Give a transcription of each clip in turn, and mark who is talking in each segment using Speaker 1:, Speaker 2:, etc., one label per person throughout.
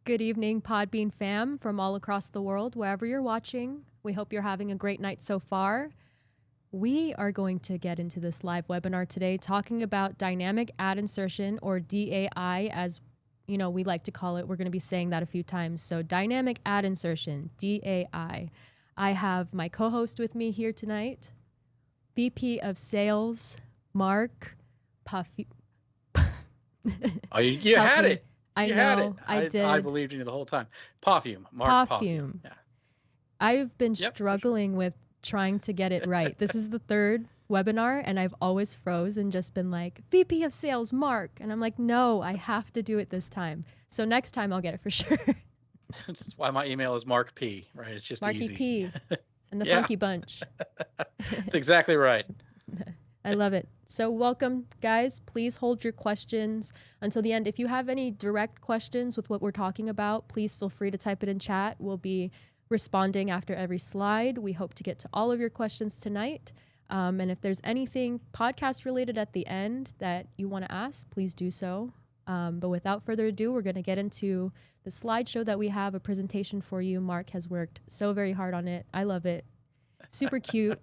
Speaker 1: Good evening, Podbean fam from all across the world, wherever you're watching. We hope you're having a great night so far. We are going to get into this live webinar today talking about dynamic ad insertion, or DAI, as we like to call it. We're going to be saying that a few times. So dynamic ad insertion, DAI. I have my co-host with me here tonight, VP of Sales, Mark Puffy.
Speaker 2: Oh, you had it.
Speaker 1: I know, I did.
Speaker 2: I believed in you the whole time. Mark Poffume.
Speaker 1: Yeah. I've been struggling with trying to get it right. This is the third webinar, and I've always froze and just been like, VP of Sales, Mark. And I'm like, no, I have to do it this time. So next time I'll get it for sure.
Speaker 2: That's why my email is Mark P, right? It's just
Speaker 1: Marky
Speaker 2: easy.
Speaker 1: P and the Funky Bunch.
Speaker 2: That's exactly right.
Speaker 1: I love it. So welcome, guys. Please hold your questions until the end. If you have any direct questions with what we're talking about, please feel free to type it in chat. We'll be responding after every slide. We hope to get to all of your questions tonight. And if there's anything podcast related at the end that you want to ask, please do so. But without further ado, we're going to get into the slideshow that we have, a presentation for you. Mark has worked so very hard on it. I love it. Super cute.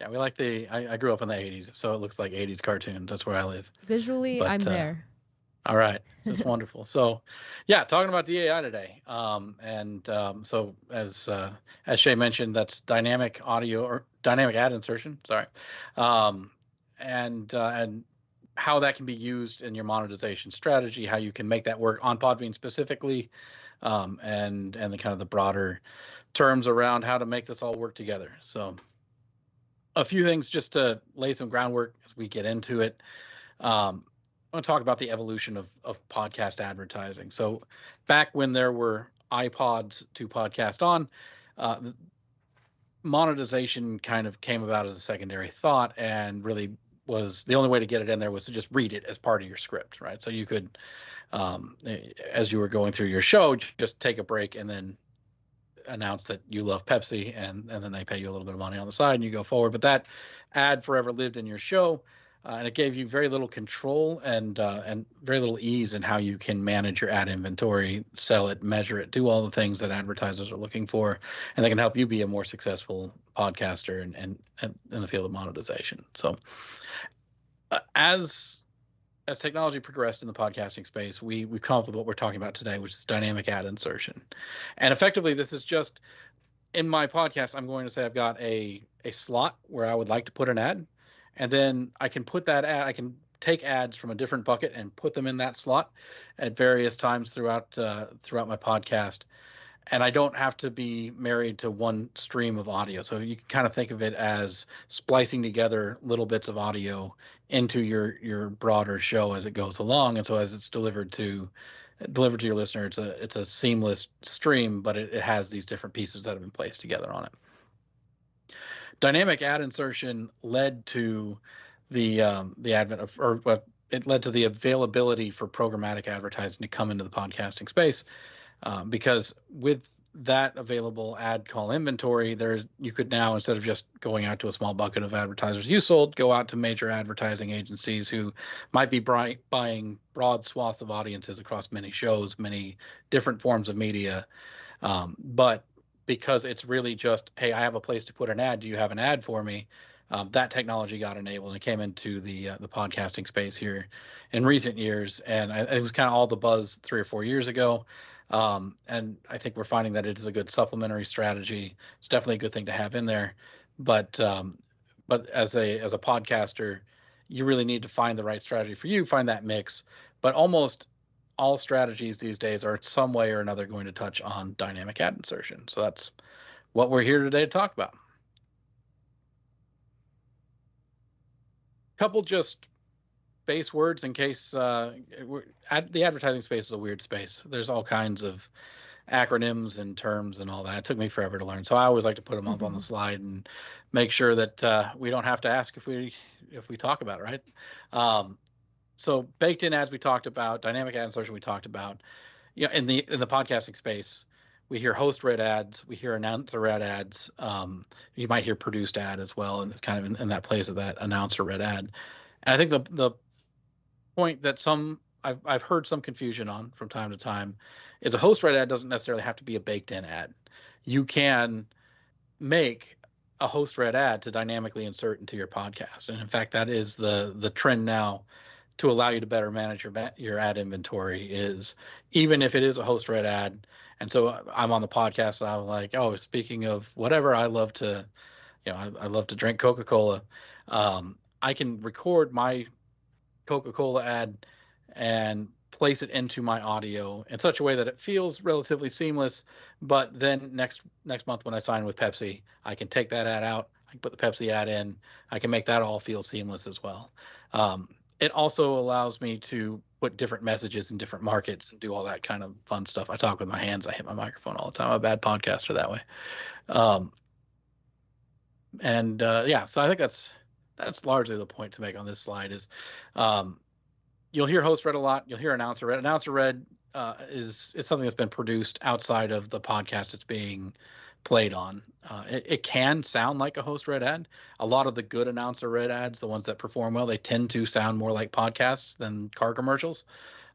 Speaker 2: Yeah, we like I grew up in the 80s, so it looks like 80s cartoons. That's where I live.
Speaker 1: Visually, I'm there.
Speaker 2: All right. So it's wonderful. So, yeah, talking about DAI today. So as Shay mentioned, that's dynamic audio or dynamic ad insertion. Sorry. And how that can be used in your monetization strategy, how you can make that work on Podbean specifically, and the kind of the broader terms around how to make this all work together. So a few things just to lay some groundwork as we get into it. I want to talk about the evolution of podcast advertising. So back when there were iPods to podcast on, monetization kind of came about as a secondary thought, and really was the only way to get it in there was to just read it as part of your script, right? So you could, as you were going through your show, just take a break and then announce that you love Pepsi, and then they pay you a little bit of money on the side and you go forward. But that ad forever lived in your show, and it gave you very little control and very little ease in how you can manage your ad inventory, sell it, measure it, do all the things that advertisers are looking for, and they can help you be a more successful podcaster and in the field of monetization. So as technology progressed in the podcasting space, we've come up with what we're talking about today, which is dynamic ad insertion. And effectively, this is just, in my podcast, I'm going to say I've got a slot where I would like to put an ad, and then I can put that ad, I can take ads from a different bucket and put them in that slot at various times throughout my podcast. And I don't have to be married to one stream of audio. So you can kind of think of it as splicing together little bits of audio into your broader show as it goes along. And so as it's delivered to your listener, it's a seamless stream, but it has these different pieces that have been placed together on it. Dynamic ad insertion led to the advent of, it led to the availability for programmatic advertising to come into the podcasting space. Because with that available ad call inventory, you could now, instead of just going out to a small bucket of advertisers you sold, go out to major advertising agencies who might be buying broad swaths of audiences across many shows, many different forms of media. But because it's really just, hey, I have a place to put an ad. Do you have an ad for me? That technology got enabled, and it came into the podcasting space here in recent years. And it was kind of all the buzz 3 or 4 years ago. And I think we're finding that it is a good supplementary strategy. It's definitely a good thing to have in there, but as a podcaster, you really need to find the right strategy for you, find that mix. But almost all strategies these days are in some way or another going to touch on dynamic ad insertion. So that's what we're here today to talk about. Couple just base words in case the advertising space is a weird space. There's all kinds of acronyms and terms and all that. It took me forever to learn, so I always like to put them up on the slide and make sure that we don't have to ask if we talk about it, right? So baked in ads we talked about, dynamic ad insertion we talked about. In the podcasting space, we hear host read ads, we hear announcer read ads. You might hear produced ad as well, and it's kind of in that place of that announcer read ad. And I think the point that some I've heard some confusion on from time to time is a host read ad doesn't necessarily have to be a baked in ad. You can make a host read ad to dynamically insert into your podcast. And in fact, that is the trend now to allow you to better manage your ad inventory, is even if it is a host read ad. And so I'm on the podcast and I'm like, oh, speaking of whatever, I love to, I love to drink Coca-Cola. I can record my Coca-Cola ad and place it into my audio in such a way that it feels relatively seamless. But then next month when I sign with Pepsi, I can take that ad out. I can put the Pepsi ad in. I can make that all feel seamless as well. It also allows me to put different messages in different markets and do all that kind of fun stuff. I talk with my hands. I hit my microphone all the time. I'm a bad podcaster that way. So I think that's largely the point to make on this slide is you'll hear host read a lot. You'll hear announcer read. Announcer read is something that's been produced outside of the podcast it's being played on. It can sound like a host read ad. A lot of the good announcer read ads, the ones that perform well, they tend to sound more like podcasts than car commercials.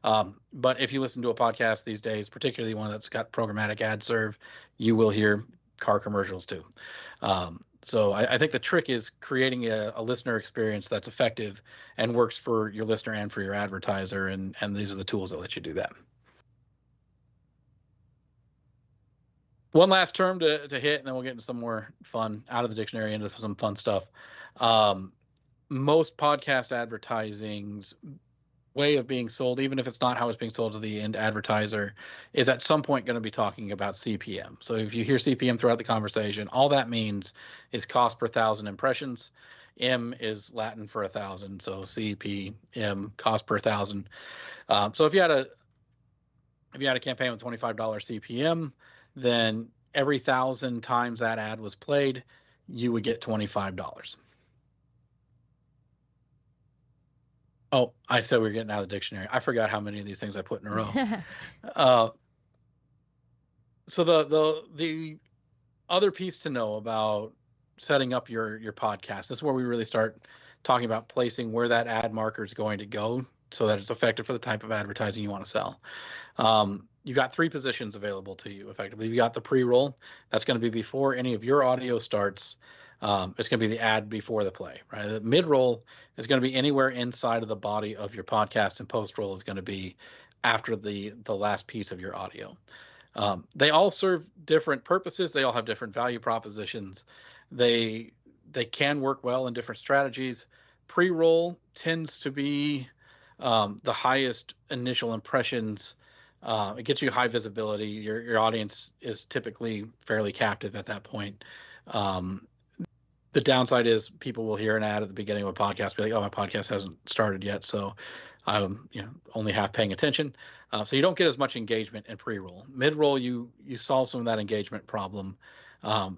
Speaker 2: But if you listen to a podcast these days, particularly one that's got programmatic ad serve, you will hear car commercials too. So I think the trick is creating a listener experience that's effective and works for your listener and for your advertiser. And these are the tools that let you do that. One last term to hit, and then we'll get into some more fun out of the dictionary, into some fun stuff. Most podcast advertising's way of being sold, even if it's not how it's being sold to the end advertiser, is at some point going to be talking about CPM. So if you hear CPM throughout the conversation, all that means is cost per 1,000 impressions. M is Latin for 1,000, so CPM, cost per 1,000. So if you had a campaign with $25 CPM, then every 1,000 times that ad was played, you would get $25. Oh, I said we were getting out of the dictionary. I forgot how many of these things I put in a row. So the other piece to know about setting up your podcast, this is where we really start talking about placing where that ad marker is going to go so that it's effective for the type of advertising you want to sell. You've got 3 positions available to you effectively. You've got the pre-roll. That's going to be before any of your audio starts. It's going to be the ad before the play, right? The mid-roll is going to be anywhere inside of the body of your podcast, and post-roll is going to be after the last piece of your audio. They all serve different purposes. They all have different value propositions. They can work well in different strategies. Pre-roll tends to be the highest initial impressions. It gets you high visibility. Your audience is typically fairly captive at that point. The downside is people will hear an ad at the beginning of a podcast, be like, "Oh, my podcast hasn't started yet, so I'm only half paying attention." So you don't get as much engagement in pre-roll. Mid-roll, you solve some of that engagement problem,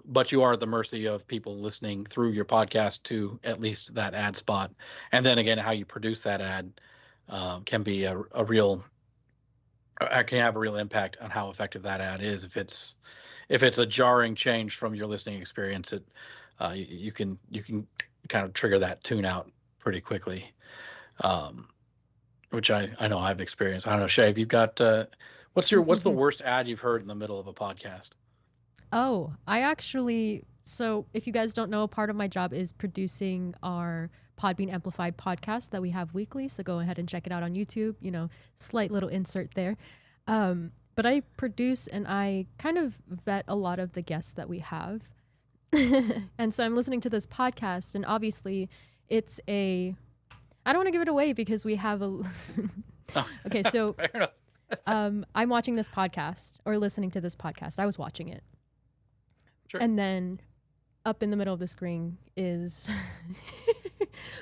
Speaker 2: but you are at the mercy of people listening through your podcast to at least that ad spot. And then again, how you produce that ad can be can have a real impact on how effective that ad is. If it's a jarring change from your listening experience, you can kind of trigger that tune out pretty quickly, which I know I've experienced. I don't know, Shay, have you got what's the worst ad you've heard in the middle of a podcast?
Speaker 1: Oh, so if you guys don't know, part of my job is producing our Podbean Amplified podcast that we have weekly. So go ahead and check it out on YouTube, slight little insert there. But I produce and I kind of vet a lot of the guests that we have. And so I'm listening to this podcast, and obviously I don't want to give it away because we have okay, so I'm watching this podcast or listening to this podcast. I was watching it. Sure. And then up in the middle of the screen is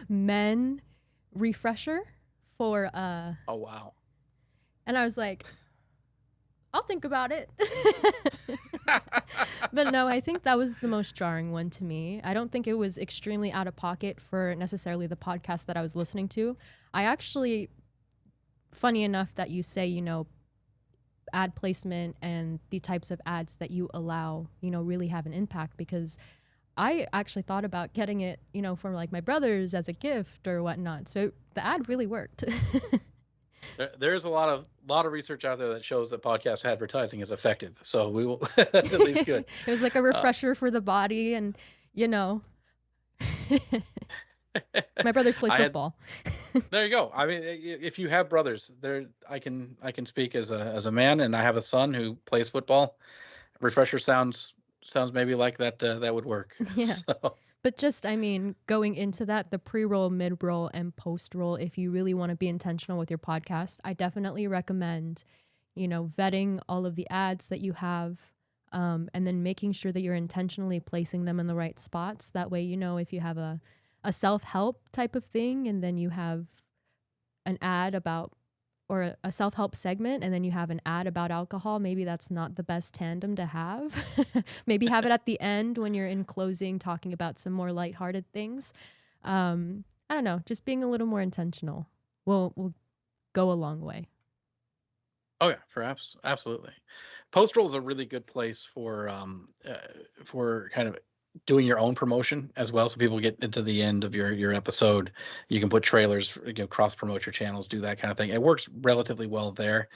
Speaker 1: men refresher for
Speaker 2: oh wow.
Speaker 1: And I was like, I'll think about it. But no, I think that was the most jarring one to me. I don't think it was extremely out of pocket for necessarily the podcast that I was listening to. I actually, funny enough that you say, ad placement and the types of ads that you allow, really have an impact, because I actually thought about getting it, for like my brothers as a gift or whatnot. So the ad really worked.
Speaker 2: There's a lot of research out there that shows that podcast advertising is effective. So we will. That's at least good.
Speaker 1: It was like a
Speaker 2: Uh,
Speaker 1: refresher for the body, and you know, my brothers play
Speaker 2: I had
Speaker 1: football.
Speaker 2: There you go. I mean, if you have brothers, there I can speak as a man, and I have a son who plays football. Refresher sounds maybe like that that would work.
Speaker 1: Yeah.
Speaker 2: So
Speaker 1: But just, I mean, going into that, the pre roll, mid roll, and post roll, if you really want to be intentional with your podcast, I definitely recommend, vetting all of the ads that you have, and then making sure that you're intentionally placing them in the right spots. That way, if you have a self help type of thing, and then you have an ad about, or a self help segment, and then you have an ad about alcohol, maybe that's not the best tandem to have. Maybe have it at the end when you're in closing talking about some more lighthearted things. I don't know, just being a little more intentional will go a long way.
Speaker 2: oh yeah, absolutely. Post roll is a really good place for kind of doing your own promotion as well. So people get into the end of your episode, you can put trailers, cross promote your channels, do that kind of thing. It works relatively well there,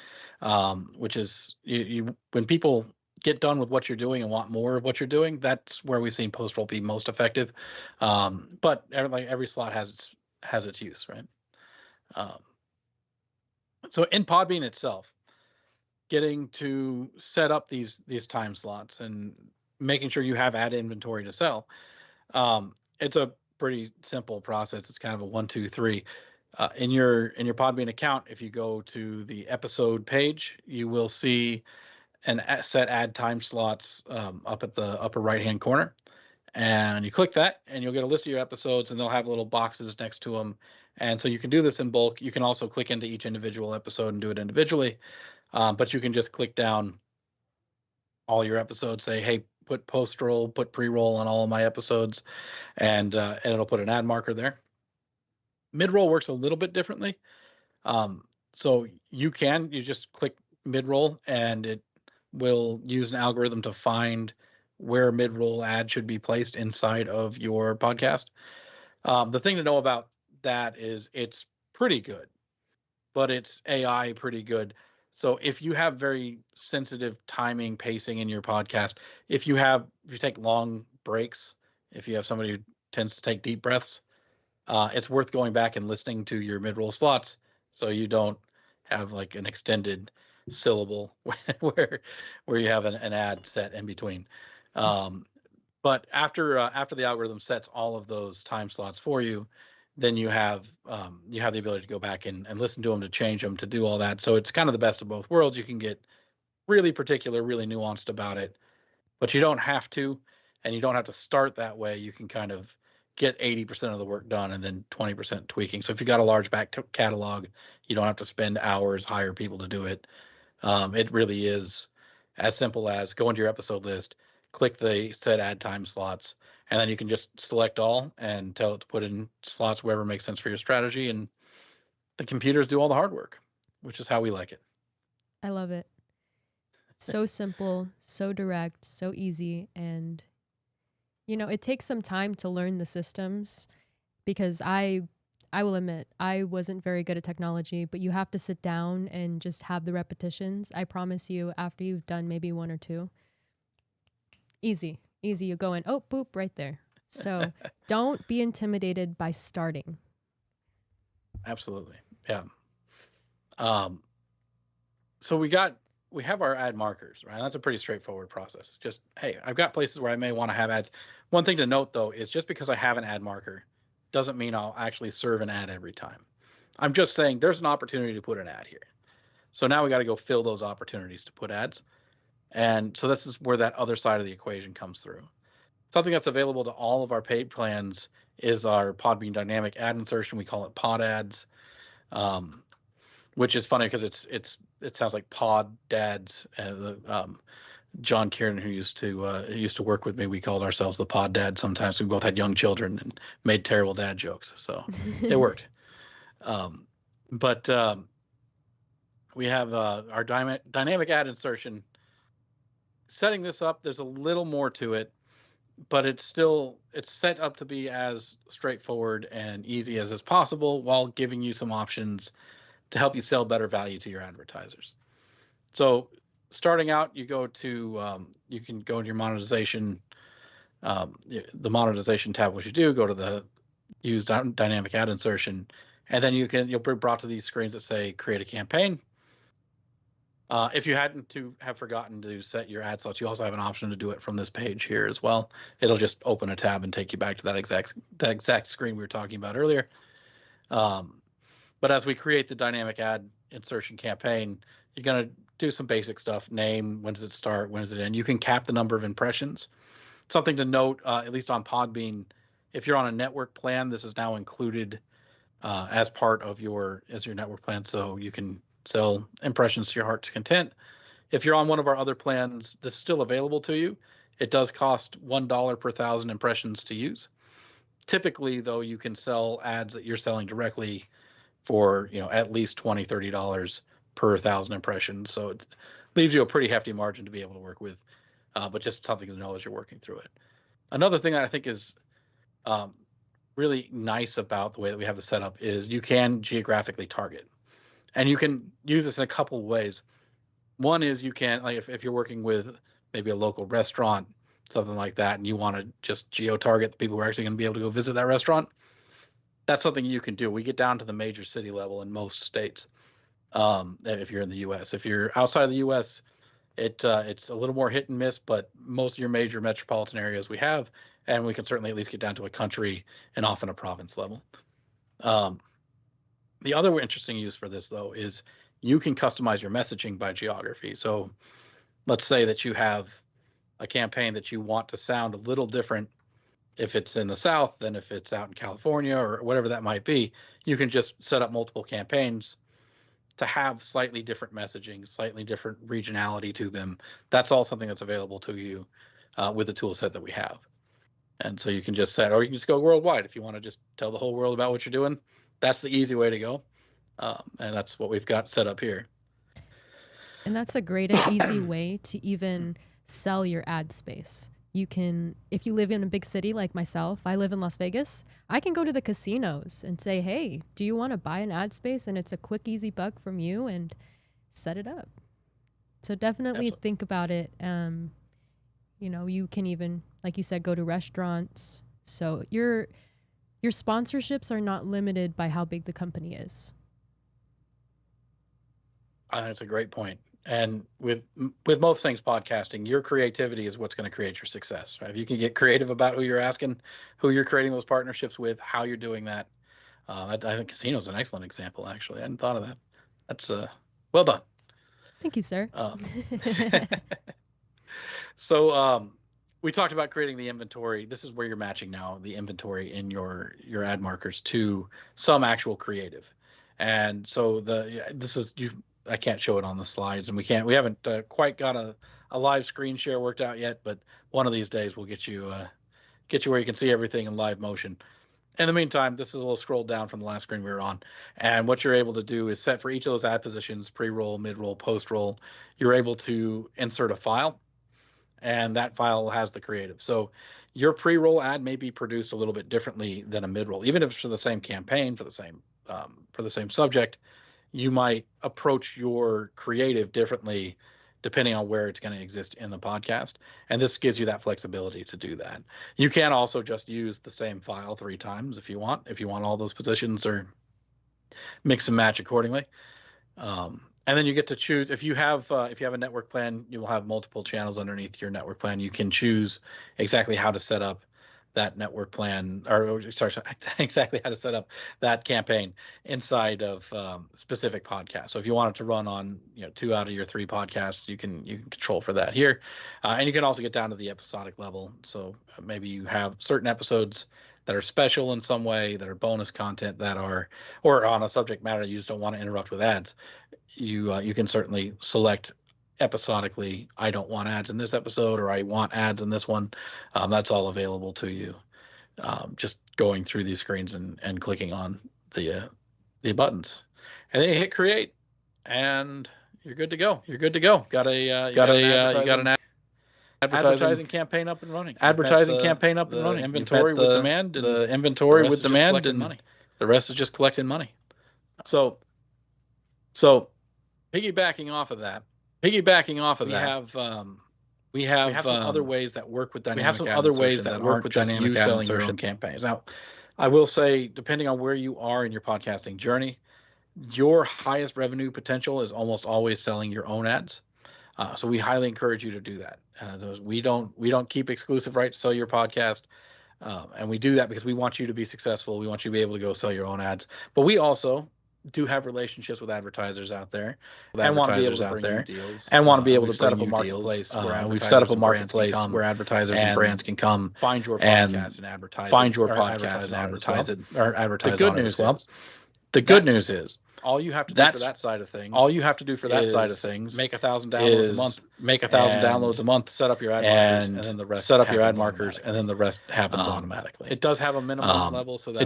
Speaker 2: which is you when people get done with what you're doing and want more of what you're doing, that's where we've seen post roll be most effective. But like every slot has its use, right? Um, so in Podbean itself, getting to set up these time slots and making sure you have ad inventory to sell. It's a pretty simple process. It's kind of a 1, 2, 3. In your Podbean account, if you go to the episode page, you will see an set ad time slots up at the upper right hand corner, and you click that, and you'll get a list of your episodes, and they'll have little boxes next to them. And so you can do this in bulk. You can also click into each individual episode and do it individually. But you can just click down all your episodes, say, hey, put post roll, put pre roll on all of my episodes, and it'll put an ad marker there. Mid roll works a little bit differently. So you just click mid roll, and it will use an algorithm to find where mid roll ad should be placed inside of your podcast. The thing to know about that is it's pretty good, but it's AI pretty good. So if you have very sensitive timing, pacing in your podcast, if you take long breaks, if you have somebody who tends to take deep breaths, it's worth going back and listening to your mid-roll slots so you don't have like an extended syllable where you have an ad set in between. But after the algorithm sets all of those time slots for you, then you have the ability to go back and listen to them, to change them, to do all that. So it's kind of the best of both worlds. You can get really particular, really nuanced about it, but you don't have to, and you don't have to start that way. You can kind of get 80% of the work done and then 20% tweaking. So if you got a large back catalog, you don't have to spend hours, hire people to do it. It really is as simple as go into your episode list, click the set ad time slots, and then you can just select all and tell it to put in slots wherever makes sense for your strategy, and the computers do all the hard work, which is how we like it.
Speaker 1: I love it. So simple, so direct, so easy. And, it takes some time to learn the systems because I will admit I wasn't very good at technology, but you have to sit down and just have the repetitions. I promise you, after you've done maybe one or two, easy. You go in, oh, boop, right there. So don't be intimidated by starting.
Speaker 2: Absolutely. Yeah. So we have our ad markers, right? That's a pretty straightforward process. Just, hey, I've got places where I may want to have ads. One thing to note though is just because I have an ad marker doesn't mean I'll actually serve an ad every time. I'm just saying there's an opportunity to put an ad here. So now we got to go fill those opportunities to put ads. And so this is where that other side of the equation comes through. Something that's available to all of our paid plans is our Podbean dynamic ad insertion. We call it pod ads, which is funny because it sounds like pod dads. John Kieran, who used to work with me, we called ourselves the pod dad. Sometimes we both had young children and made terrible dad jokes, so it worked. But we have our dynamic ad insertion. Setting this up, there's a little more to it, but it's set up to be as straightforward and easy as is possible while giving you some options to help you sell better value to your advertisers. So starting out, you go to you can go into your monetization, the monetization tab. What you do, go to the use dynamic ad insertion, and then you'll be brought to these screens that say create a campaign. If you hadn't to have forgotten to set your ad slots, you also have an option to do it from this page here as well. It'll just open a tab and take you back to that exact screen we were talking about earlier. But as we create the dynamic ad insertion campaign, you're going to do some basic stuff. Name, when does it start, when does it end? You can cap the number of impressions. Something to note, at least on Podbean, if you're on a network plan, this is now included as part of your network plan, so you can sell impressions to your heart's content. If you're on one of our other plans, this is still available to you. It does cost $1 per 1,000 impressions to use. Typically, though, you can sell ads that you're selling directly for at least $20, $30 per 1,000 impressions. So it leaves you a pretty hefty margin to be able to work with, but just something to know as you're working through it. Another thing that I think is really nice about the way that we have the setup is you can geographically target. And you can use this in a couple of ways. One is you can, like if you're working with maybe a local restaurant, something like that, and you want to just geo-target the people who are actually going to be able to go visit that restaurant, that's something you can do. We get down to the major city level in most states. If you're in the U.S., if you're outside of the U.S., it's a little more hit and miss, but most of your major metropolitan areas we have, and we can certainly at least get down to a country and often a province level. The other interesting use for this, though, is you can customize your messaging by geography. So let's say that you have a campaign that you want to sound a little different if it's in the South than if it's out in California or whatever that might be. You can just set up multiple campaigns to have slightly different messaging, slightly different regionality to them. That's all something that's available to you with the tool set that we have. And so you can just set, or you can just go worldwide if you want to just tell the whole world about what you're doing. That's the easy way to go. And that's what we've got set up here.
Speaker 1: And that's a great and easy way to even sell your ad space. You can, if you live in a big city like myself, I live in Las Vegas, I can go to the casinos and say, hey, do you want to buy an ad space? And it's a quick, easy buck from you and set it up. So definitely think about it. You can even, like you said, go to restaurants. So your sponsorships are not limited by how big the company is.
Speaker 2: That's a great point. And with most things podcasting, your creativity is what's going to create your success. Right? If you can get creative about who you're asking, who you're creating those partnerships with, how you're doing that. I think casino is an excellent example, actually. I hadn't thought of that. That's well done.
Speaker 1: Thank you, sir.
Speaker 2: So we talked about creating the inventory. This is where you're matching now the inventory in your ad markers to some actual creative. And so I can't show it on the slides, and we haven't quite got a live screen share worked out yet, but one of these days we'll get you where you can see everything in live motion. In the meantime, this is a little scroll down from the last screen we were on, and what you're able to do is set for each of those ad positions, pre-roll, mid-roll, post-roll, you're able to insert a file, and that file has the creative. So your pre-roll ad may be produced a little bit differently than a mid-roll, even if it's for the same campaign, for the same subject. You might approach your creative differently depending on where it's going to exist in the podcast. And this gives you that flexibility to do that. You can also just use the same file 3 times if you want all those positions, or mix and match accordingly. And then you get to choose, if you have a network plan, you will have multiple channels underneath your network plan. You can choose exactly how to set up that network plan, exactly how to set up that campaign inside of specific podcasts. So if you want it to run on 2 out of your 3 podcasts, you can control for that here, and you can also get down to the episodic level. So maybe you have certain episodes that are special in some way, that are bonus content, that are, or on a subject matter you just don't want to interrupt with ads. You can certainly select episodically, I don't want ads in this episode, or I want ads in this one. That's all available to you. Just going through these screens and clicking on the buttons, and then you hit create, and you're good to go. Got an advertising campaign up and running. Inventory with demand, and the rest is just collecting money. So So piggybacking off of that, we have some other ways that work with dynamic ad insertion that aren't just you selling your own campaigns. Now, I will say, depending on where you are in your podcasting journey, your highest revenue potential is almost always selling your own ads. So we highly encourage you to do that. We don't keep exclusive right to sell your podcast, and we do that because we want you to be successful. We want you to be able to go sell your own ads. But we also do have relationships with advertisers out there, and want to be able to bring you deals, and want to be able to bring you deals. We've set up a marketplace where advertisers and brands can come find your podcast and advertise it, or advertise on it as well. The good news is all you have to do for that side of things. All you have to do for that side of things. Make 1,000 downloads a month. Make 1,000 downloads a month. Set up your ad markers, and then the rest. Set up your ad markers, and then the rest happens automatically. It does have a minimum level, so that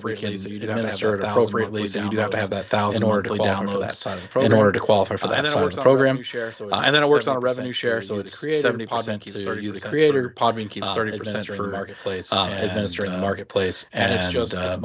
Speaker 2: we can administer it appropriately. So you do have to have that 1,000 monthly downloads in order to qualify for that side of the program. And then it works on a revenue share, so it's 70% to you, the creator. Podbean keeps 30% for marketplace, administering the marketplace, and it's just it's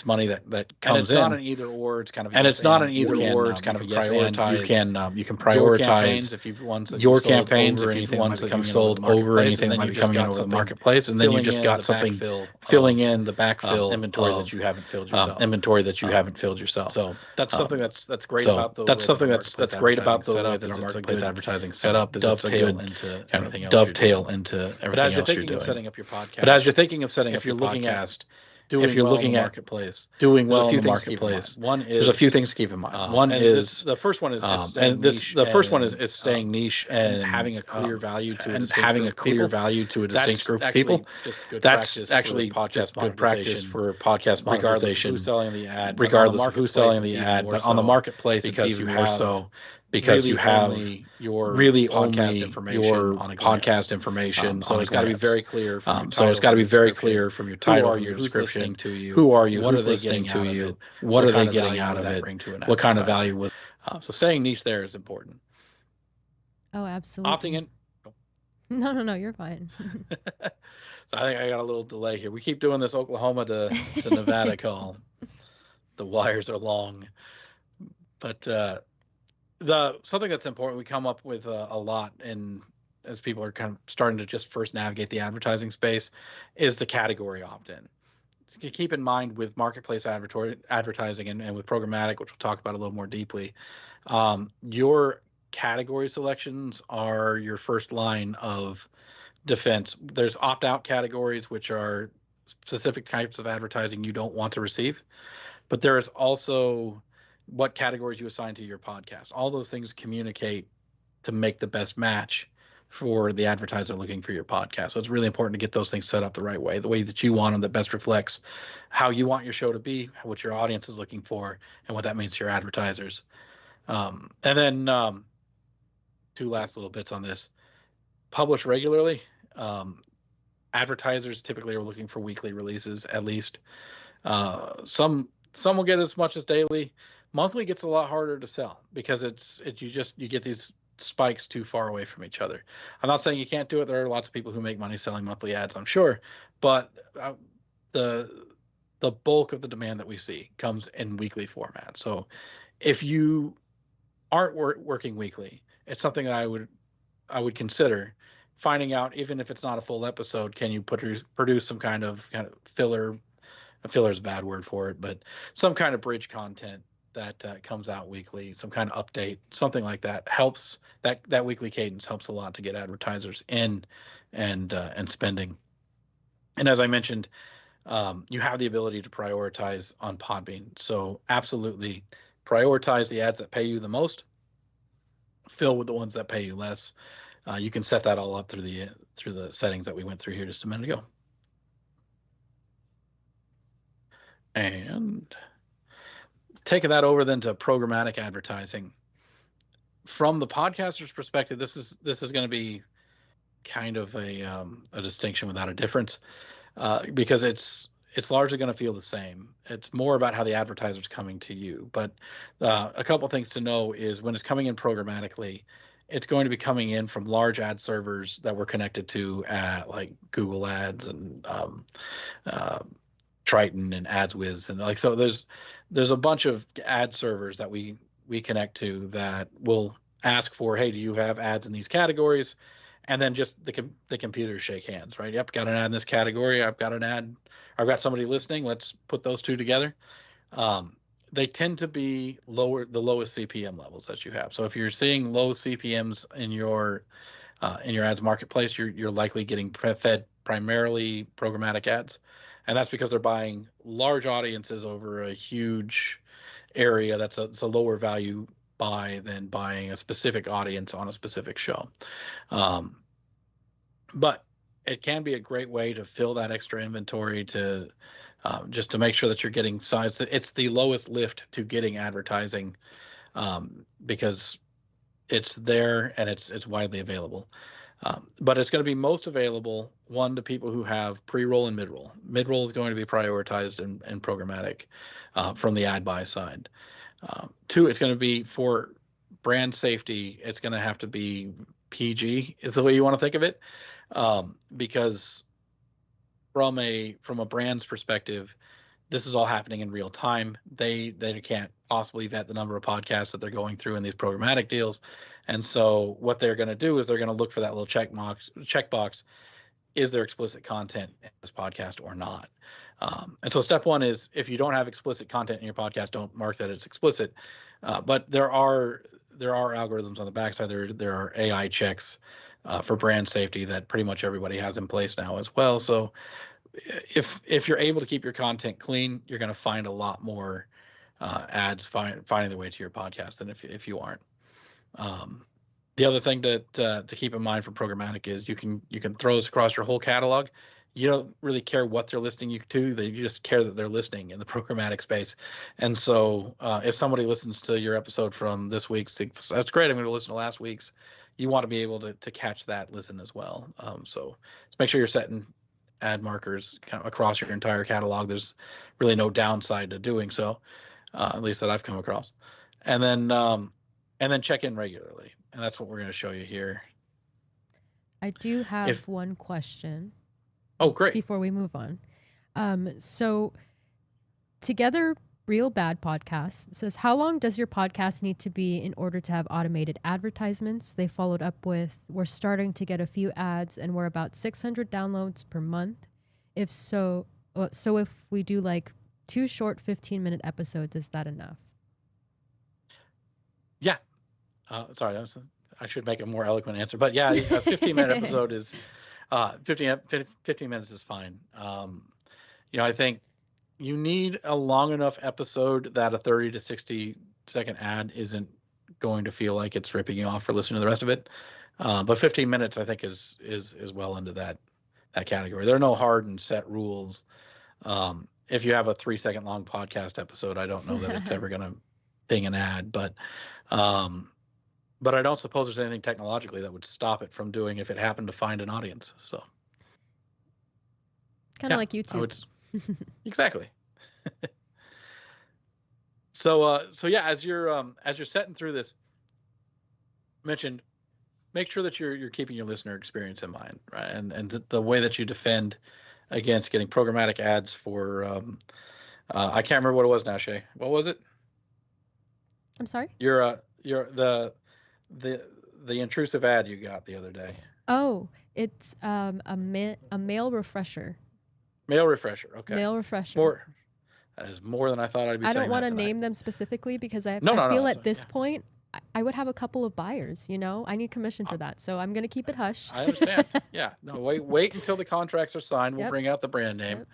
Speaker 2: money that money that comes in. And it's not an either or. It's kind of it's kind of a prioritize. You can prioritize your campaigns if you've ones that you've sold over anything that might be coming in over the marketplace, and then you just got something filling in the backfill inventory that you haven't filled yourself. So that's something that's great about the that's something that's great about the way that our marketplace advertising set up. Dovetail into everything else. Dovetail into everything else you're doing. But as you're thinking of setting up your podcast, if you're looking at marketplace, doing well in the marketplace, there's a few things to keep in mind. One is the first one is staying niche and having a clear value to a distinct group of people. That's actually just good practice for podcast monetization, regardless of who's selling the ad. But on the marketplace, it's even more so, because you have really only your podcast information. So it's got to be very clear. So it's got to be very clear from your title, your description. Who are you? What are they listening to you? What are they getting out of it? What kind of value was? So staying niche there is important.
Speaker 1: Oh, absolutely.
Speaker 2: Opting in.
Speaker 1: No, you're fine.
Speaker 2: So I think I got a little delay here. We keep doing this Oklahoma to Nevada call. The wires are long, but something that's important we come up with a lot, and as people are kind of starting to just first navigate the advertising space, is the category opt-in. So keep in mind with marketplace advertising and with programmatic, which we'll talk about a little more deeply, your category selections are your first line of defense. There's opt-out categories, which are specific types of advertising you don't want to receive, but there is also what categories you assign to your podcast. All those things communicate to make the best match for the advertiser looking for your podcast. So it's really important to get those things set up the right way, the way that you want them, that best reflects how you want your show to be, what your audience is looking for, and what that means to your advertisers. And then two last little bits on this. Publish regularly. Advertisers typically are looking for weekly releases, at least. Some will get as much as daily. Monthly gets a lot harder to sell because you get these spikes too far away from each other. I'm not saying you can't do it. There are lots of people who make money selling monthly ads, I'm sure, but the bulk of the demand that we see comes in weekly format. So if you aren't working weekly, it's something that I would consider finding out, even if it's not a full episode, can you produce some kind of filler? A filler is a bad word for it, but some kind of bridge content that comes out weekly, some kind of update, something like that helps. That weekly cadence helps a lot to get advertisers in and spending. And as I mentioned, you have the ability to prioritize on Podbean. So absolutely prioritize the ads that pay you the most, fill with the ones that pay you less. You can set that all up through the settings that we went through here just a minute ago. And taking that over then to programmatic advertising. From the podcaster's perspective, this is going to be kind of a distinction without a difference, because it's largely going to feel the same. It's more about how the advertiser's coming to you. But a couple things to know is when it's coming in programmatically, it's going to be coming in from large ad servers that we're connected to, like Google Ads and Triton and AdsWiz, and like, so there's a bunch of ad servers that we connect to that will ask for, hey, do you have ads in these categories? And then just the computers shake hands, right? Yep, got an ad in this category. I've got an ad. I've got somebody listening. Let's put those two together. They tend to be the lowest CPM levels that you have. So if you're seeing low CPMs in your ads marketplace, you're likely getting fed primarily programmatic ads, and that's because they're buying large audiences over a huge area. It's a lower value buy than buying a specific audience on a specific show. But it can be a great way to fill that extra inventory, to just to make sure that you're getting size. It's the lowest lift to getting advertising, because it's there and it's widely available. But it's going to be most available, one, to people who have pre-roll and mid-roll. Mid-roll is going to be prioritized in programmatic from the ad buy side. Two, it's going to be for brand safety. It's going to have to be PG is the way you want to think of it, because from a brand's perspective, this is all happening in real time. They can't possibly vet the number of podcasts that they're going through in these programmatic deals. And so what they're going to do is they're going to look for that little checkbox. Is there explicit content in this podcast or not? And so step one is, if you don't have explicit content in your podcast, don't mark that it's explicit. But there are algorithms on the backside. There are AI checks for brand safety that pretty much everybody has in place now as well. So if you're able to keep your content clean, you're going to find a lot more ads finding their way to your podcast than if you aren't. The other thing to keep in mind for programmatic is you can throw this across your whole catalog. You don't really care what they're listening you to. You just care that they're listening in the programmatic space. And so if somebody listens to your episode from this week's, that's great, I'm going to listen to last week's. You want to be able to catch that listen as well. So just make sure you're setting ad markers kind of across your entire catalog. There's really no downside to doing so, at least that I've come across. And then check in regularly. And that's what we're going to show you here.
Speaker 1: I do have one question.
Speaker 2: Oh, great.
Speaker 1: Before we move on. So Together Real Bad Podcast says, how long does your podcast need to be in order to have automated advertisements? They followed up with, we're starting to get a few ads and we're about 600 downloads per month. If so if we do like 2 short 15-minute episodes, is that enough?
Speaker 2: Yeah. Sorry, I should make a more eloquent answer, but yeah, a 15-minute episode is 15 minutes is fine. I think you need a long enough episode that a 30 to 60 second ad isn't going to feel like it's ripping you off for listening to the rest of it. But 15 minutes, I think, is well into that category. There are no hard and set rules. If you have a 3-second long podcast episode, I don't know that it's ever going to ping an ad, but I don't suppose there's anything technologically that would stop it from doing if it happened to find an audience. So
Speaker 1: kind of like YouTube.
Speaker 2: Exactly. So yeah, as you're setting through this, mentioned, make sure that you're keeping your listener experience in mind, right? And the way that you defend against getting programmatic ads for I can't remember what it was now, Shay. What was it?
Speaker 1: I'm sorry?
Speaker 2: You're the intrusive ad you got the other day.
Speaker 1: Oh, it's a mail refresher.
Speaker 2: Mail refresher. Okay.
Speaker 1: Mail refresher.
Speaker 2: That is more than I thought I'd be saying.
Speaker 1: I don't want to name them specifically because I feel at this point I would have a couple of buyers. I need commission for that, so I'm going to keep it hush.
Speaker 2: I understand. Yeah. No, wait until the contracts are signed. We'll bring out the brand name.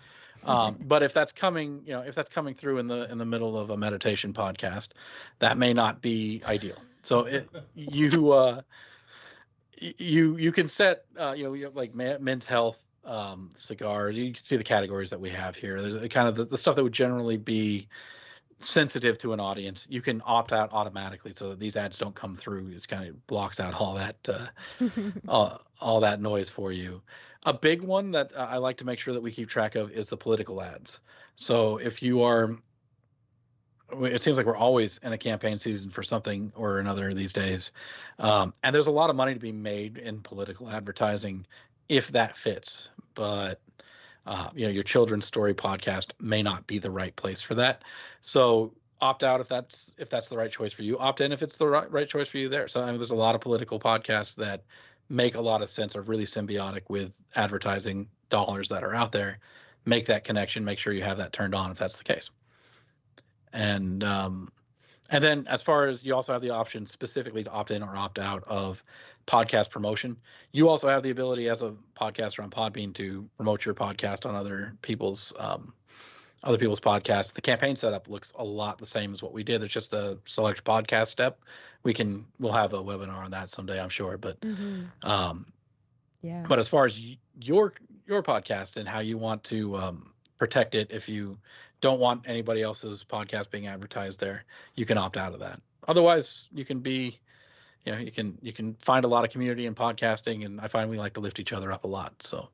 Speaker 2: Yep. But if that's coming, through in the middle of a meditation podcast, that may not be ideal. So you can set you have like men's health, cigars. You can see the categories that we have here. There's kind of the stuff that would generally be sensitive to an audience. You can opt out automatically so that these ads don't come through. It kind of blocks out all that all that noise for you. A big one that I like to make sure that we keep track of is the political ads. So if you are, it seems like we're always in a campaign season for something or another these days, and there's a lot of money to be made in political advertising if that fits. But your children's story podcast may not be the right place for that. So opt out if that's the right choice for you. Opt in if it's the right choice for you there. So I mean, there's a lot of political podcasts that make a lot of sense, are really symbiotic with advertising dollars that are out there. Make that connection. Make sure you have that turned on if that's the case. And then as far as, you also have the option specifically to opt in or opt out of podcast promotion. You also have the ability as a podcaster on Podbean to promote your podcast on other people's podcasts. The campaign setup looks a lot the same as what we did. It's just a select podcast step. We'll have a webinar on that someday, I'm sure. But
Speaker 1: yeah.
Speaker 2: But as far as your podcast and how you want to protect it, if you don't want anybody else's podcast being advertised there, you can opt out of that. Otherwise, you can be, you can find a lot of community in podcasting, and I find we like to lift each other up a lot. So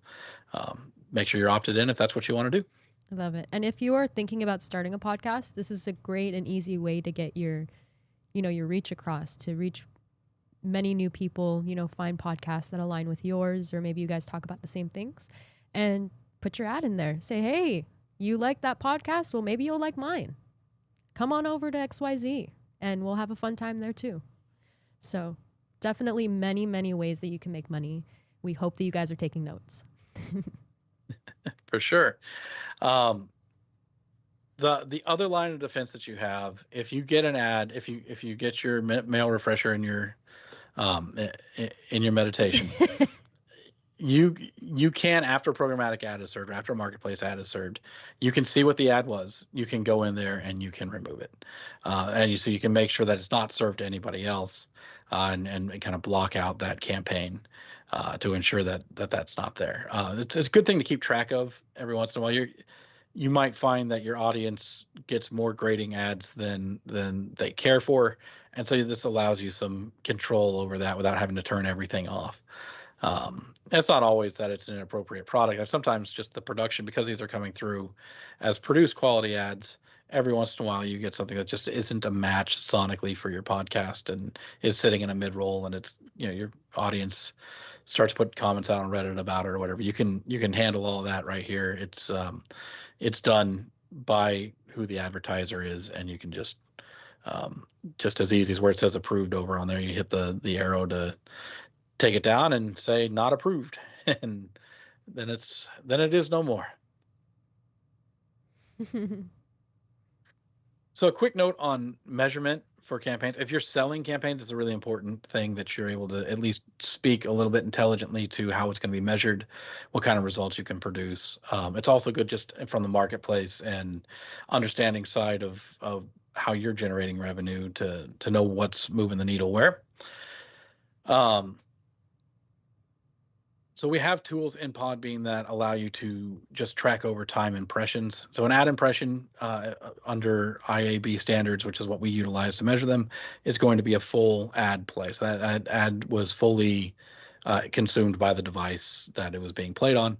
Speaker 2: make sure you're opted in if that's what you want to do.
Speaker 1: I love it. And if you are thinking about starting a podcast, this is a great and easy way to get your reach across, to reach many new people, find podcasts that align with yours, or maybe you guys talk about the same things, and put your ad in there. Say, hey, you like that podcast? Well, maybe you'll like mine. Come on over to XYZ and we'll have a fun time there too. So definitely many, many ways that you can make money. We hope that you guys are taking notes.
Speaker 2: For sure. The other line of defense that you have, if you get an ad, if you get your mail refresher in your meditation, you can, after programmatic ad is served, after marketplace ad is served, you can see what the ad was. You can go in there and you can remove it, so you can make sure that it's not served to anybody else, and kind of block out that campaign to ensure that that's not there. It's a good thing to keep track of every once in a while. You might find that your audience gets more grading ads than they care for, and so this allows you some control over that without having to turn everything off. It's not always that it's an inappropriate product. Sometimes just the production, because these are coming through as produced quality ads, every once in a while you get something that just isn't a match sonically for your podcast and is sitting in a mid-roll, and it's, your audience starts putting comments out on Reddit about it or whatever. You can handle all of that right here. It's done by who the advertiser is, and you can just as easy as where it says approved over on there, you hit the arrow to take it down and say not approved, and then it is no more. So a quick note on measurement for campaigns. If you're selling campaigns, it's a really important thing that you're able to at least speak a little bit intelligently to how it's going to be measured, what kind of results you can produce. It's also good just from the marketplace and understanding side of how you're generating revenue to know what's moving the needle where. So we have tools in Podbean that allow you to just track over time impressions. So an ad impression under IAB standards, which is what we utilize to measure them, is going to be a full ad play. So that ad was fully consumed by the device that it was being played on.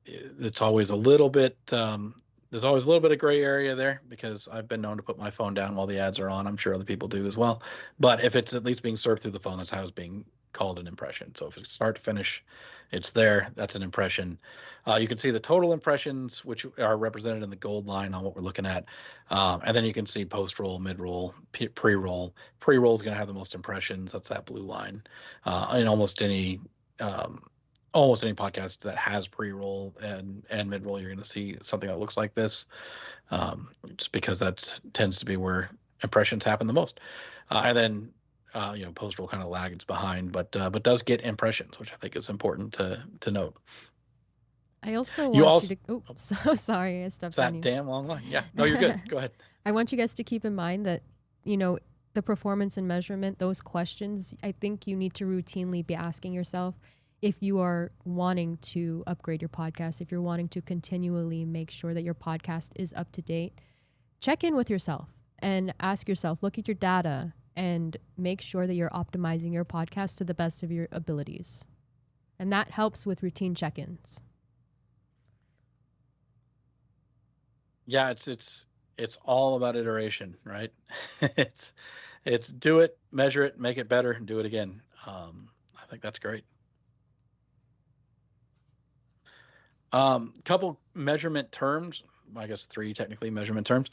Speaker 2: It's always a little bit, there's always a little bit of gray area there, because I've been known to put my phone down while the ads are on. I'm sure other people do as well. But if it's at least being served through the phone, that's how it's being called an impression. So if it's start to finish, it's there, that's an impression. You can see the total impressions, which are represented in the gold line on what we're looking at. And then you can see post-roll, mid-roll, pre-roll. Pre-roll is going to have the most impressions. That's that blue line. In almost any podcast that has pre-roll and mid-roll, you're going to see something that looks like this, just because that tends to be where impressions happen the most. And then post-roll kind of lags behind, but does get impressions, which I think is important to note.
Speaker 1: I also want you to. Oh, so sorry, I stepped on you.
Speaker 2: That damn long line. Yeah, no, you're good. Go ahead.
Speaker 1: I want you guys to keep in mind that the performance and measurement, those questions, I think you need to routinely be asking yourself if you are wanting to upgrade your podcast, if you're wanting to continually make sure that your podcast is up to date. Check in with yourself and ask yourself, look at your data, and make sure that you're optimizing your podcast to the best of your abilities. And that helps with routine check-ins.
Speaker 2: Yeah, it's all about iteration, right? it's do it, measure it, make it better, and do it again. I think that's great. Couple measurement terms, I guess 3 technically measurement terms,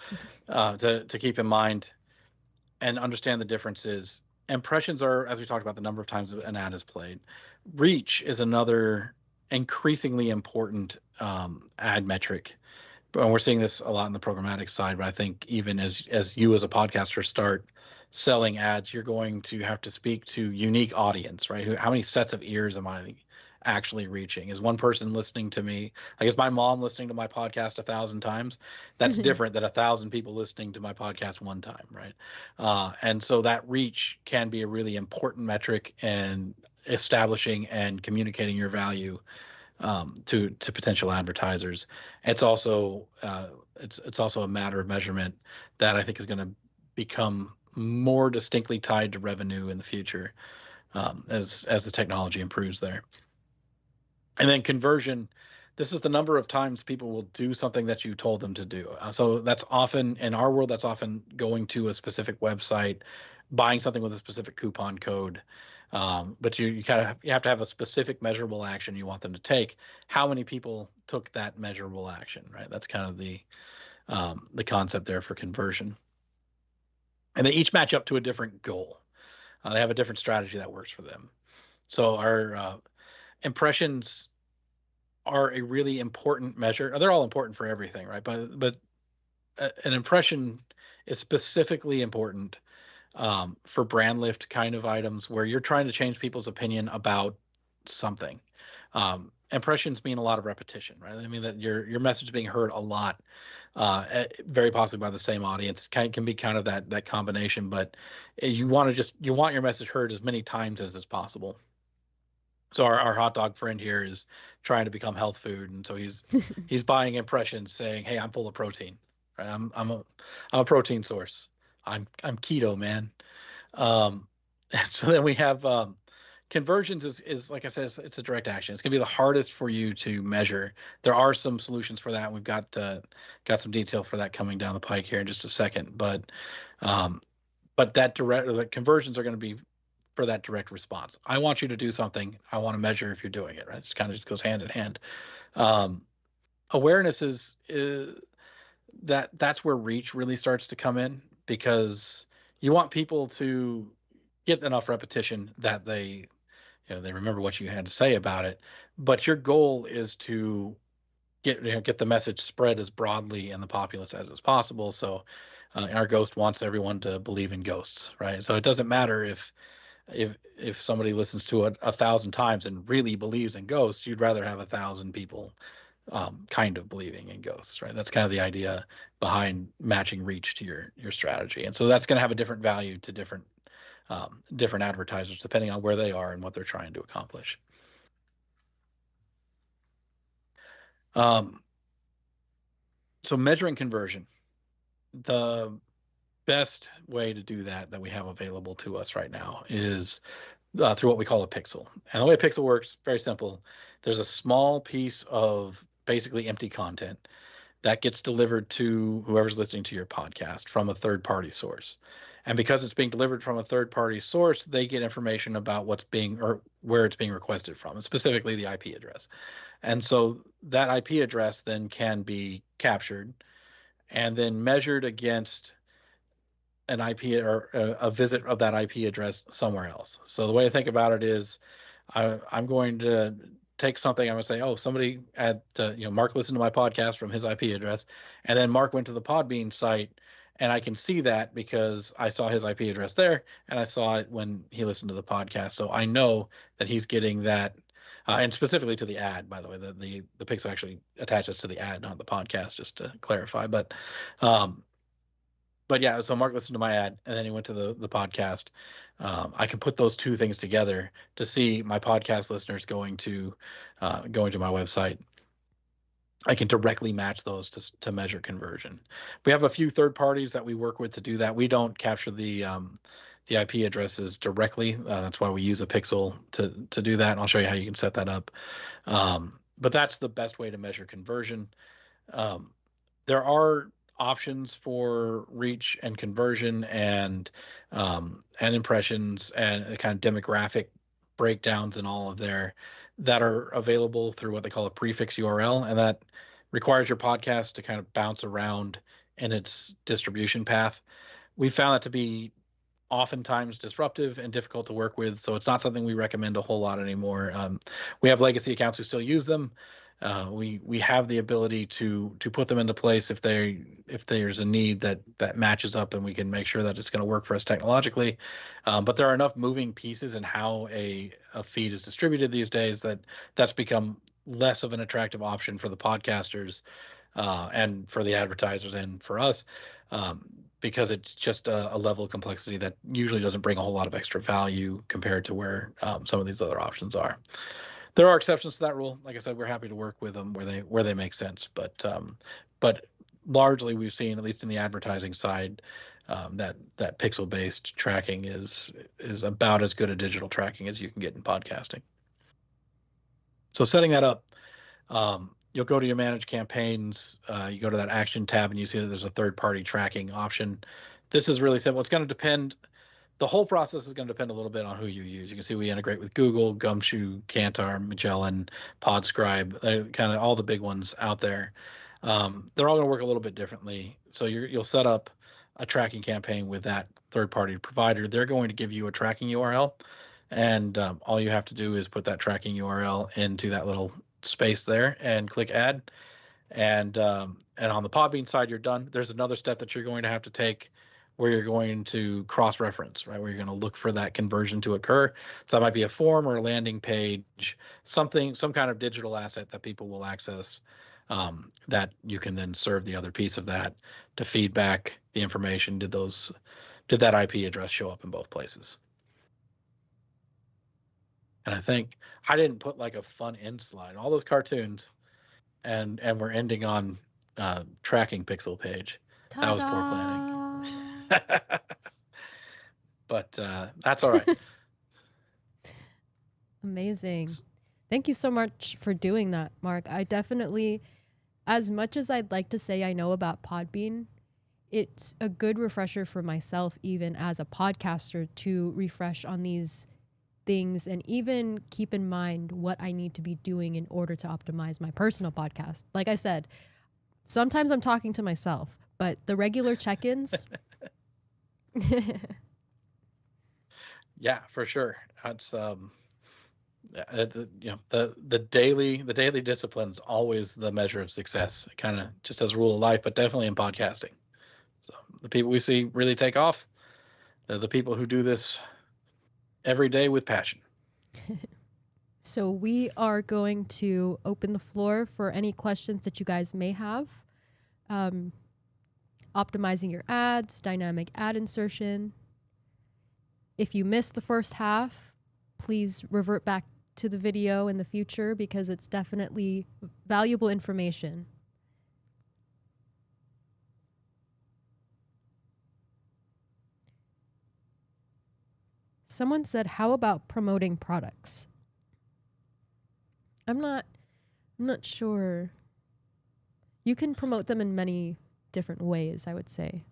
Speaker 2: to keep in mind and understand the differences. Impressions are, as we talked about, the number of times an ad is played. Reach is another increasingly important ad metric. And we're seeing this a lot in the programmatic side, but I think even as you as a podcaster start selling ads, you're going to have to speak to unique audience, right? How many sets of ears am I actually reaching? Is one person listening to me? Like, is my mom listening to my podcast 1,000 times? That's different than 1,000 people listening to my podcast one time, right? And so that reach can be a really important metric in establishing and communicating your value to potential advertisers. It's also it's also a matter of measurement that I think is going to become more distinctly tied to revenue in the future as the technology improves there. And then conversion, this is the number of times people will do something that you told them to do. So that's often, in our world, that's often going to a specific website, buying something with a specific coupon code. But you have to have a specific measurable action you want them to take. How many people took that measurable action, right? That's kind of the concept there for conversion. And they each match up to a different goal. They have a different strategy that works for them. So our impressions are a really important measure. They're all important for everything, right? But an impression is specifically important for brand lift kind of items where you're trying to change people's opinion about something. Impressions mean a lot of repetition, right? I mean that your message is being heard a lot, very possibly by the same audience. Can be kind of that combination, but you want your message heard as many times as is possible. So our hot dog friend here is trying to become health food, and so he's buying impressions saying, "Hey, I'm full of protein. Right? I'm a protein source. I'm keto, man." And so then we have conversions is like I said, it's a direct action. It's gonna be the hardest for you to measure. There are some solutions for that. We've got some detail for that coming down the pike here in just a second, but the conversions are going to be for that direct response. I want you to do something. I want to measure if you're doing it, right? It kind of just goes hand in hand. Awareness is that's where reach really starts to come in, because you want people to get enough repetition that they remember what you had to say about it. But your goal is to get the message spread as broadly in the populace as is possible. So our ghost wants everyone to believe in ghosts, right? So it doesn't matter if somebody listens to it 1,000 times and really believes in ghosts. You'd rather have 1,000 people kind of believing in ghosts, right? That's kind of the idea behind matching reach to your strategy. And so that's going to have a different value to different advertisers depending on where they are and what they're trying to accomplish. So measuring conversion, the best way to do that we have available to us right now is through what we call a pixel. And the way a pixel works, very simple. There's a small piece of basically empty content that gets delivered to whoever's listening to your podcast from a third-party source. And because it's being delivered from a third-party source, they get information about where it's being requested from, and specifically the IP address. And so that IP address then can be captured and then measured against an IP or a visit of that IP address somewhere else. So the way I think about it is I'm going to take something, I'm going to say, oh, somebody Mark listened to my podcast from his IP address, and then Mark went to the Podbean site, and I can see that because I saw his IP address there, and I saw it when he listened to the podcast. So I know that he's getting that, and specifically to the ad, by the way, the pixel actually attaches to the ad, not the podcast, just to clarify. But yeah, so Mark listened to my ad, and then he went to the podcast. I can put those two things together to see my podcast listeners going to my website. I can directly match those to measure conversion. We have a few third parties that we work with to do that. We don't capture the IP addresses directly. That's why we use a pixel to do that. And I'll show you how you can set that up. But that's the best way to measure conversion. There are options for reach and conversion and impressions and kind of demographic breakdowns and all of there that are available through what they call a prefix URL, and that requires your podcast to kind of bounce around in its distribution path. We found that to be oftentimes disruptive and difficult to work with, so it's not something we recommend a whole lot anymore. We have legacy accounts who still use them. We have the ability to put them into place if there's a need that matches up, and we can make sure that it's going to work for us technologically. But there are enough moving pieces in how a feed is distributed these days that's become less of an attractive option for the podcasters and for the advertisers and for us. Because it's just a level of complexity that usually doesn't bring a whole lot of extra value compared to where some of these other options are. There are exceptions to that rule. Like I said, we're happy to work with them where they make sense. But largely, we've seen, at least in the advertising side, that pixel-based tracking is about as good a digital tracking as you can get in podcasting. So setting that up, you'll go to your manage campaigns, you go to that action tab, and you see that there's a third-party tracking option. This is really simple. It's going to depend. The whole process is going to depend a little bit on who you use. You can see we integrate with Google, Gumshoe, Kantar, Magellan, Podscribe, kind of all the big ones out there. They're all going to work a little bit differently. So you'll set up a tracking campaign with that third-party provider. They're going to give you a tracking URL, and all you have to do is put that tracking URL into that little space there and click add, and on the Podbean side, you're done. There's another step that you're going to have to take where you're going to cross-reference, right? Where you're going to look for that conversion to occur. So that might be a form or a landing page, some kind of digital asset that people will access, that you can then serve the other piece of that to feed back the information. Did that IP address show up in both places? And I think I didn't put like a fun end slide, all those cartoons, and we're ending on tracking pixel page.
Speaker 1: Ta-da!
Speaker 2: That was poor planning. But that's all right.
Speaker 1: Amazing. Thank you so much for doing that, Mark. I definitely, as much as I'd like to say I know about Podbean, it's a good refresher for myself, even as a podcaster, to refresh on these things and even keep in mind what I need to be doing in order to optimize my personal podcast. Like I said, sometimes I'm talking to myself, but the regular check-ins.
Speaker 2: Yeah, for sure. That's the daily discipline's always the measure of success, kind of just as a rule of life, but definitely in podcasting. So the people we see really take off, they're the people who do this every day with passion.
Speaker 1: So we are going to open the floor for any questions that you guys may have. Optimizing your ads, dynamic ad insertion. If you missed the first half, please revert back to the video in the future because it's definitely valuable information. Someone said, how about promoting products? I'm not sure. You can promote them in many different ways, I would say.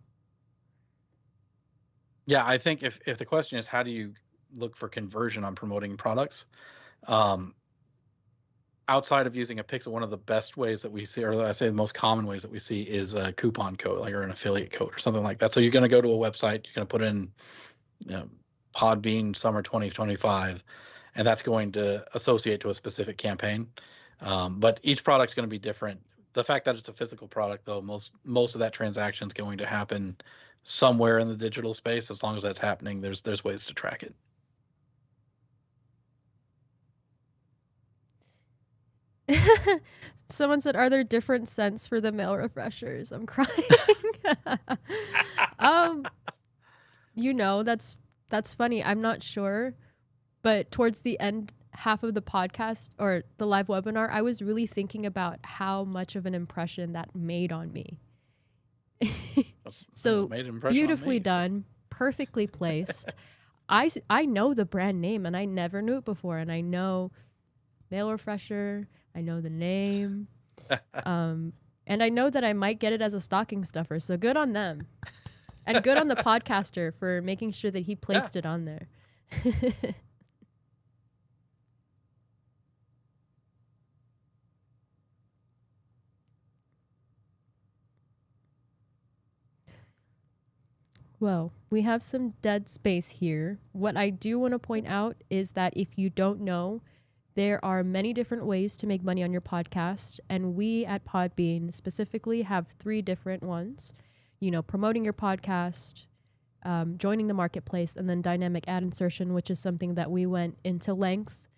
Speaker 2: Yeah, I think if the question is how do you look for conversion on promoting products, outside of using a pixel, one of the best ways that we see, or I say the most common ways that we see, is a coupon code, like, or an affiliate code or something like that. So you're going to go to a website, you're going to put in, Podbean Summer 2025, and that's going to associate to a specific campaign. But each product's going to be different. The fact that it's a physical product, though, most of that transaction is going to happen somewhere in the digital space. As long as that's happening, there's ways to track it.
Speaker 1: Someone said, are there different scents for the mail refreshers? I'm crying. That's funny. I'm not sure, but towards the end half of the podcast or the live webinar, I was really thinking about how much of an impression that made on me. So beautifully done, perfectly placed. I know the brand name and I never knew it before, and I know mail refresher. I know the name, and I know that I might get it as a stocking stuffer. So good on them. And good on the podcaster for making sure that he placed it on there. Well, we have some dead space here. What I do want to point out is that if you don't know, there are many different ways to make money on your podcast. And we at Podbean specifically have 3 different ones. You know, promoting your podcast, joining the marketplace, and then dynamic ad insertion, which is something that we went into lengths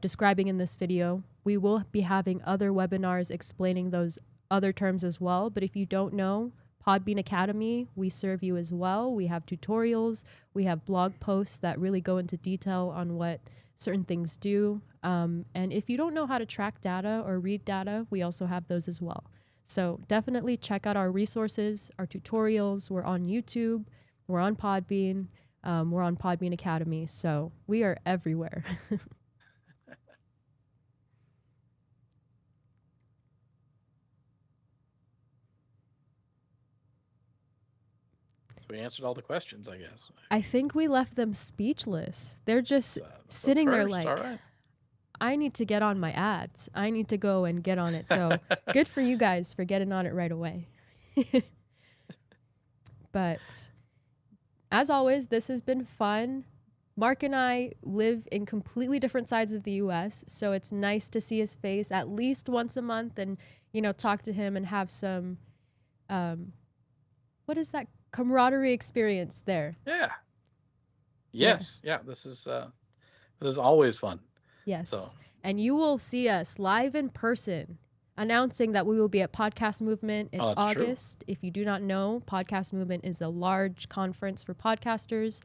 Speaker 1: describing in this video. We will be having other webinars explaining those other terms as well. But if you don't know, Podbean Academy, we serve you as well. We have tutorials. We have blog posts that really go into detail on what certain things do. And if you don't know how to track data or read data, we also have those as well. So definitely check out our resources, our tutorials. We're on YouTube. We're on Podbean. We're on Podbean Academy. So we are everywhere.
Speaker 2: We answered all the questions, I guess.
Speaker 1: I think we left them speechless. They're just sitting there like,
Speaker 2: all right.
Speaker 1: I need to get on my ads. I need to go and get on it. So good for you guys for getting on it right away. But as always, this has been fun. Mark and I live in completely different sides of the US, so it's nice to see his face at least once a month and, you know, talk to him and have some, what is that? Camaraderie experience there.
Speaker 2: Yeah. Yes. Yeah. This is always fun.
Speaker 1: Yes.
Speaker 2: So.
Speaker 1: And you will see us live in person announcing that we will be at Podcast Movement in August.
Speaker 2: True.
Speaker 1: If you do not know, Podcast Movement is a large conference for podcasters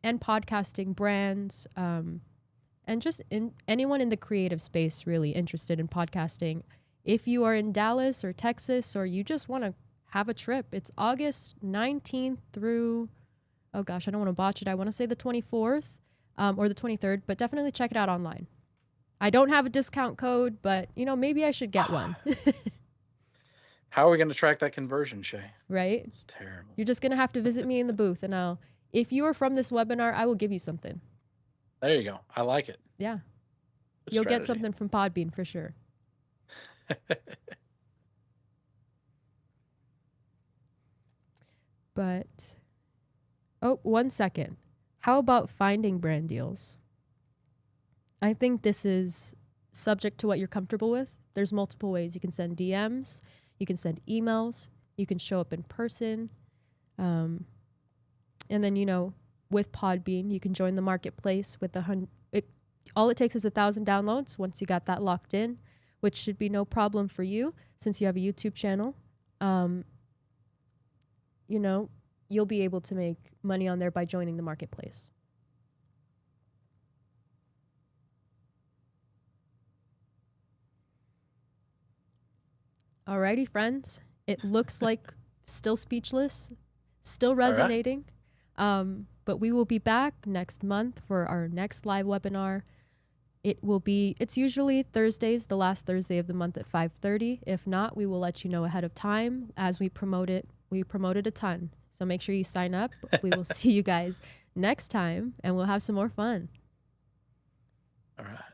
Speaker 1: and podcasting brands, and just anyone in the creative space really interested in podcasting. If you are in Dallas or Texas, or you just want to have a trip, it's August 19th through, oh gosh, I don't want to botch it. I want to say the 24th or the 23rd, but definitely check it out online. I don't have a discount code, but, you know, maybe I should get one.
Speaker 2: How are we going to track that conversion, Shay?
Speaker 1: Right?
Speaker 2: It's terrible.
Speaker 1: You're just going to have to visit me in the booth, and if you are from this webinar, I will give you something.
Speaker 2: There you go. I like it.
Speaker 1: Yeah.
Speaker 2: Good
Speaker 1: You'll
Speaker 2: strategy.
Speaker 1: get something from Podbean for sure. But, oh, 1 second. How about finding brand deals? I think this is subject to what you're comfortable with. There's multiple ways. You can send DMs, you can send emails, you can show up in person. And then, you know, with Podbean, you can join the marketplace with all it takes is 1,000 downloads once you got that locked in, which should be no problem for you since you have a YouTube channel. You know, you'll be able to make money on there by joining the marketplace. Alrighty, friends. It looks like still speechless, still resonating. But we will be back next month for our next live webinar. It's usually Thursdays, the last Thursday of the month at 5:30. If not, we will let you know ahead of time as we promote it. We promoted a ton. So make sure you sign up. We will see you guys next time, and we'll have some more fun.
Speaker 2: All right.